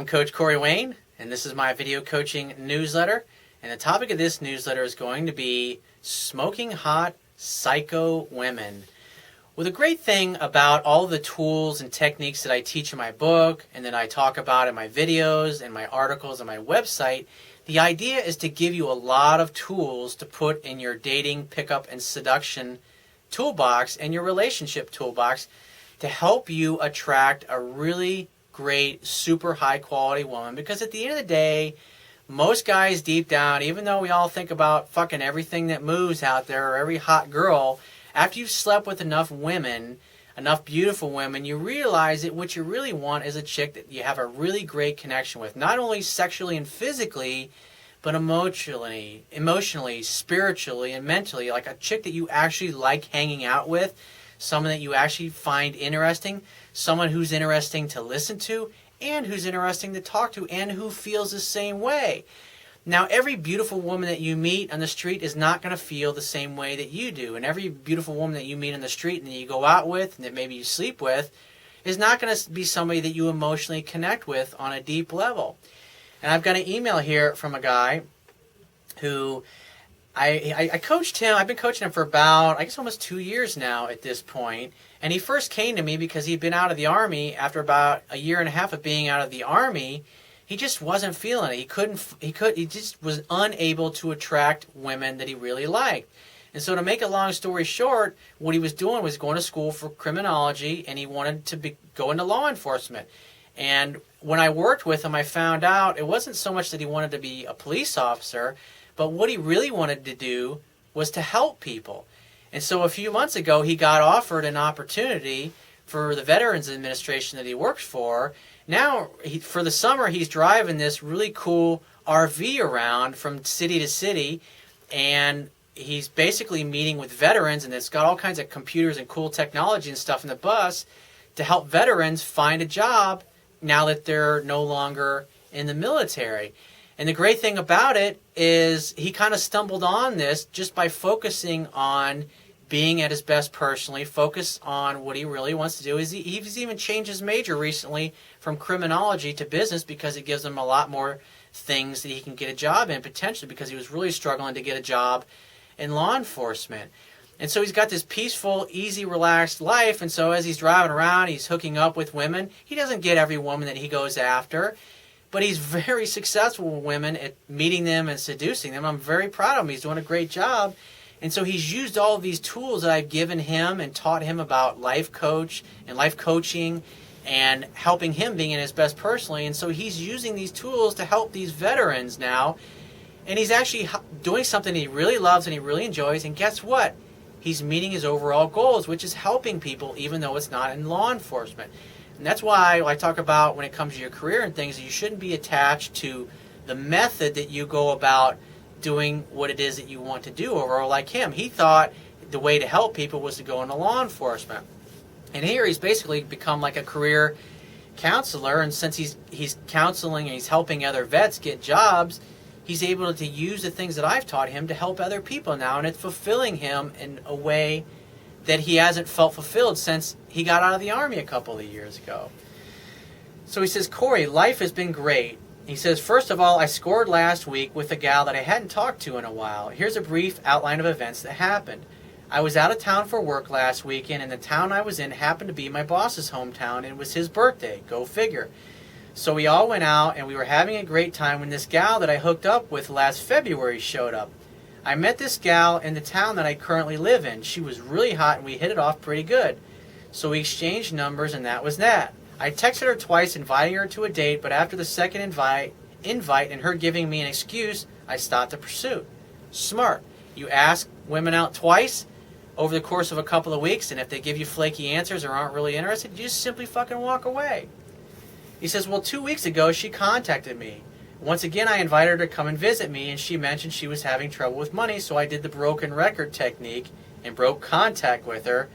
I'm Coach Corey Wayne, and this is my video coaching newsletter. And the topic of this newsletter is going to be smoking hot psycho women. Well, the great thing about all the tools and techniques that I teach in my book and that I talk about in my videos and my articles on my website, the idea is to give you a lot of tools to put in your dating, pickup, and seduction toolbox and your relationship toolbox to help you attract a really great, super high quality woman. Because at the end of the day, most guys deep down, even though we all think about fucking everything that moves out there or every hot girl, after you've slept with enough women, enough beautiful women, you realize that what you really want is a chick that you have a really great connection with, not only sexually and physically, but emotionally, spiritually, and mentally. Like a chick that you actually like hanging out with, someone that you actually find interesting, someone who's interesting to listen to, and who's interesting to talk to, and who feels the same way. Now, every beautiful woman that you meet on the street is not going to feel the same way that you do. And every beautiful woman that you meet on the street and that you go out with and that maybe you sleep with is not going to be somebody that you emotionally connect with on a deep level. And I've got an email here from a guy who I coached him. I've been coaching him for about, I guess, almost 2 years now at this point. And he first came to me because he'd been out of the Army. After about a year and a half of being out of the Army, he just wasn't feeling it. He just was unable to attract women that he really liked. And so to make a long story short, what he was doing was going to school for criminology, and he wanted to go into law enforcement. And when I worked with him, I found out it wasn't so much that he wanted to be a police officer, but what he really wanted to do was to help people. And so a few months ago, he got offered an opportunity for the Veterans Administration that he works for. Now, for the summer, he's driving this really cool RV around from city to city, and he's basically meeting with veterans, and it's got all kinds of computers and cool technology and stuff in the bus to help veterans find a job now that they're no longer in the military. And the great thing about it is he kind of stumbled on this just by focusing on being at his best personally, focus on what he really wants to do. He's even changed his major recently from criminology to business because it gives him a lot more things that he can get a job in potentially, because he was really struggling to get a job in law enforcement. And so he's got this peaceful, easy, relaxed life. And so as he's driving around, he's hooking up with women. He doesn't get every woman that he goes after, but he's very successful with women at meeting them and seducing them. I'm very proud of him. He's doing a great job. And so he's used all of these tools that I've given him and taught him about life coach and life coaching and helping him being in his best personally. And so he's using these tools to help these veterans now. And he's actually doing something he really loves and he really enjoys. And guess what? He's meeting his overall goals, which is helping people, even though it's not in law enforcement. And that's why I talk about when it comes to your career and things, you shouldn't be attached to the method that you go about doing what it is that you want to do overall. Like him, he thought the way to help people was to go into law enforcement. And here he's basically become like a career counselor, and since he's counseling and he's helping other vets get jobs, he's able to use the things that I've taught him to help other people now, and it's fulfilling him in a way that he hasn't felt fulfilled since he got out of the Army a couple of years ago. So he says, Corey, life has been great. He says, first of all, I scored last week with a gal that I hadn't talked to in a while. Here's a brief outline of events that happened. I was out of town for work last weekend, and the town I was in happened to be my boss's hometown, and it was his birthday. Go figure. So we all went out, and we were having a great time when this gal that I hooked up with last February showed up. I met this gal in the town that I currently live in. She was really hot, and we hit it off pretty good. So we exchanged numbers, and that was that. I texted her twice inviting her to a date, but after the second invite and her giving me an excuse, I stopped the pursuit. Smart. You ask women out twice over the course of a couple of weeks, and if they give you flaky answers or aren't really interested, you just simply fucking walk away. He says, well, 2 weeks ago, she contacted me. Once again, I invited her to come and visit me, and she mentioned she was having trouble with money, so I did the broken record technique and broke contact with her.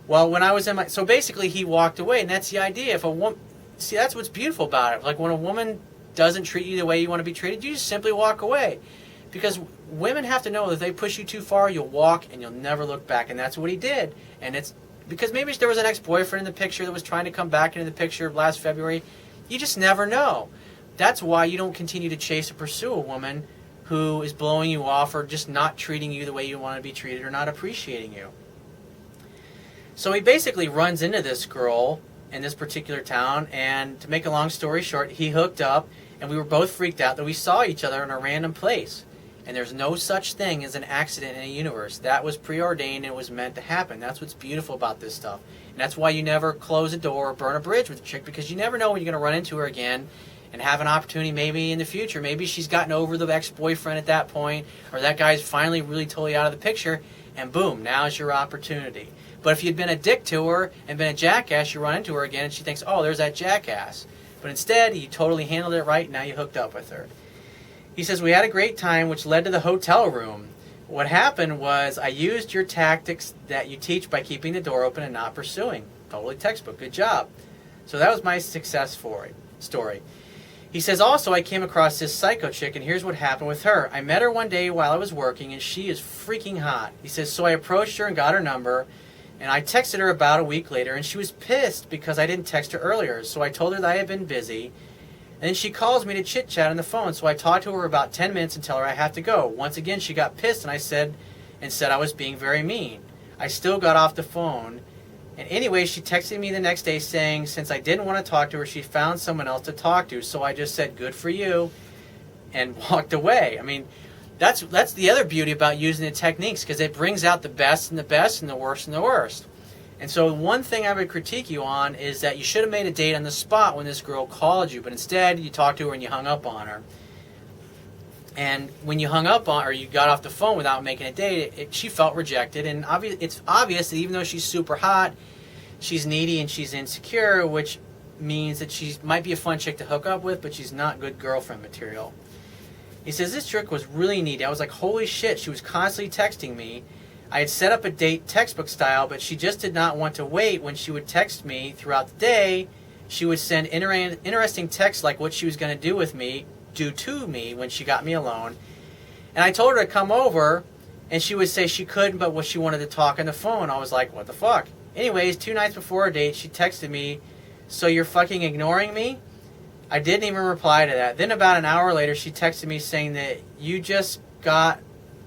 Well, when I was in my... So basically, he walked away, and that's the idea. If a woman... See, that's what's beautiful about it. Like, when a woman doesn't treat you the way you want to be treated, you just simply walk away. Because women have to know that if they push you too far, you'll walk, and you'll never look back. And that's what he did. And it's... Because maybe there was an ex-boyfriend in the picture that was trying to come back into the picture last February. You just never know. That's why you don't continue to chase or pursue a woman who is blowing you off or just not treating you the way you want to be treated or not appreciating you. So he basically runs into this girl in this particular town, and to make a long story short, he hooked up, and we were both freaked out that we saw each other in a random place. And there's no such thing as an accident in a universe. That was preordained and it was meant to happen. That's what's beautiful about this stuff. And that's why you never close a door or burn a bridge with a chick, because you never know when you're going to run into her again and have an opportunity maybe in the future. Maybe she's gotten over the ex-boyfriend at that point, or that guy's finally really totally out of the picture, and boom, now's your opportunity. But if you'd been a dick to her and been a jackass, you run into her again and she thinks, oh, there's that jackass. But instead, you totally handled it right, and now you hooked up with her. He says, we had a great time, which led to the hotel room. What happened was I used your tactics that you teach by keeping the door open and not pursuing. Totally textbook. Good job. So that was my success story. He says, also, I came across this psycho chick, and here's what happened with her. I met her one day while I was working, and she is freaking hot. He says, so I approached her and got her number, and I texted her about a week later, and she was pissed because I didn't text her earlier. So I told her that I had been busy. And then she calls me to chit-chat on the phone, so I talked to her about 10 minutes and tell her I have to go. Once again, she got pissed, and I said I was being very mean. I still got off the phone. And anyway, she texted me the next day saying since I didn't want to talk to her, she found someone else to talk to. So I just said, good for you, and walked away. I mean, that's the other beauty about using the techniques, because it brings out the best and the best and the worst and the worst. And so one thing I would critique you on is that you should have made a date on the spot when this girl called you, but instead you talked to her and you hung up on her. And when you hung up on her, or you got off the phone without making a date, she felt rejected. And it's obvious that even though she's super hot, she's needy and she's insecure, which means that she might be a fun chick to hook up with, but she's not good girlfriend material. He says, this chick was really needy. I was like, holy shit, she was constantly texting me. I had set up a date textbook style, but she just did not want to wait. When she would text me throughout the day, she would send interesting texts like what she was going to do to me when she got me alone. And I told her to come over, and she would say she couldn't, but what she wanted to talk on the phone. I was like, what the fuck? Anyways, 2 nights before our date, she texted me, so you're fucking ignoring me? I didn't even reply to that. Then about an hour later, she texted me saying that you just got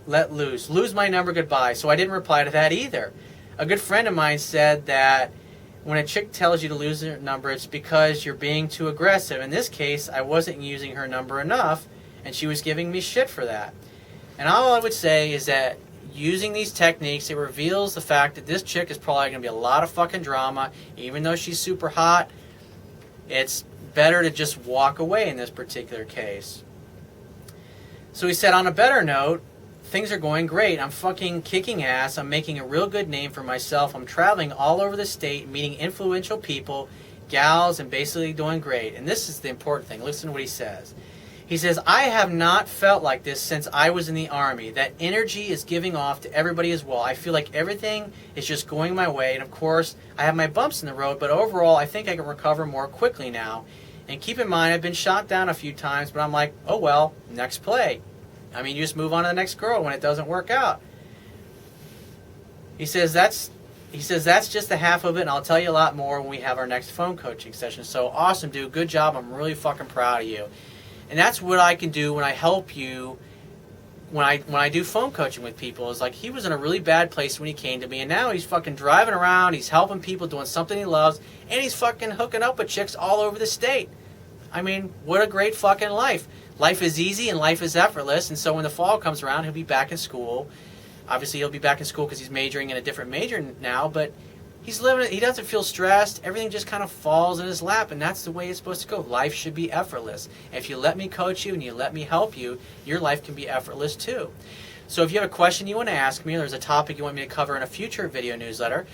let loose. Lose my number, goodbye. So I didn't reply to that either. A good friend of mine said that when a chick tells you to lose her number, it's because you're being too aggressive. In this case, I wasn't using her number enough, and she was giving me shit for that. And all I would say is that using these techniques, it reveals the fact that this chick is probably going to be a lot of fucking drama. Even though she's super hot, it's better to just walk away in this particular case. So he said, on a better note, things are going great. I'm fucking kicking ass. I'm making a real good name for myself. I'm traveling all over the state, meeting influential people, gals, and basically doing great. And this is the important thing. Listen to what he says. He says, I have not felt like this since I was in the Army. That energy is giving off to everybody as well. I feel like everything is just going my way. And of course, I have my bumps in the road, but overall, I think I can recover more quickly now. And keep in mind, I've been shot down a few times, but I'm like, oh well, next play. I mean, you just move on to the next girl when it doesn't work out. He says that's just the half of it, and I'll tell you a lot more when we have our next phone coaching session. So awesome, dude. Good job. I'm really fucking proud of you. And that's what I can do when I help you. When I do phone coaching with people, is like, he was in a really bad place when he came to me, and now he's fucking driving around, he's helping people, doing something he loves, and he's fucking hooking up with chicks all over the state. I mean, what a great fucking life. Life is easy and life is effortless, and so when the fall comes around, he'll be back in school. Obviously, he'll be back in school because he's majoring in a different major now, but he's living. He doesn't feel stressed. Everything just kind of falls in his lap, and that's the way it's supposed to go. Life should be effortless. If you let me coach you and you let me help you, your life can be effortless too. So if you have a question you want to ask me, or there's a topic you want me to cover in a future video newsletter,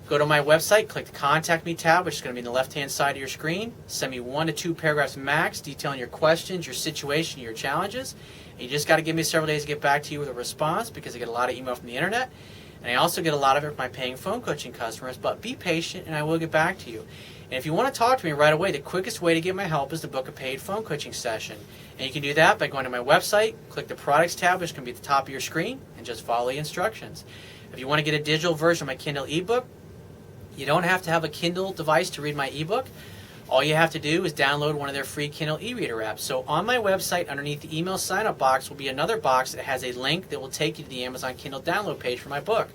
go to my website, click the Contact Me tab, which is going to be on the left-hand side of your screen. Send me 1 to 2 paragraphs max detailing your questions, your situation, your challenges. And you just got to give me several days to get back to you with a response, because I get a lot of email from the internet. And I also get a lot of it from my paying phone coaching customers. But be patient, and I will get back to you. And if you want to talk to me right away, the quickest way to get my help is to book a paid phone coaching session. And you can do that by going to my website, click the Products tab, which is going to be at the top of your screen, and just follow the instructions. If you want to get a digital version of my Kindle ebook, you don't have to have a Kindle device to read my ebook. All you have to do is download one of their free Kindle e-reader apps. So on my website, underneath the email sign-up box, will be another box that has a link that will take you to the Amazon Kindle download page for my book.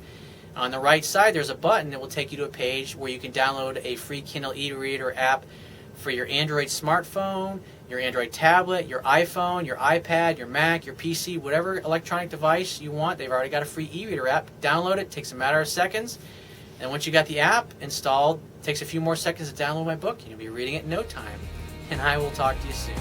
On the right side, there's a button that will take you to a page where you can download a free Kindle e-reader app for your Android smartphone, your Android tablet, your iPhone, your iPad, your Mac, your PC, whatever electronic device you want. They've already got a free e-reader app. Download it. Takes a matter of seconds. And once you got the app installed, it takes a few more seconds to download my book. You'll be reading it in no time. And I will talk to you soon.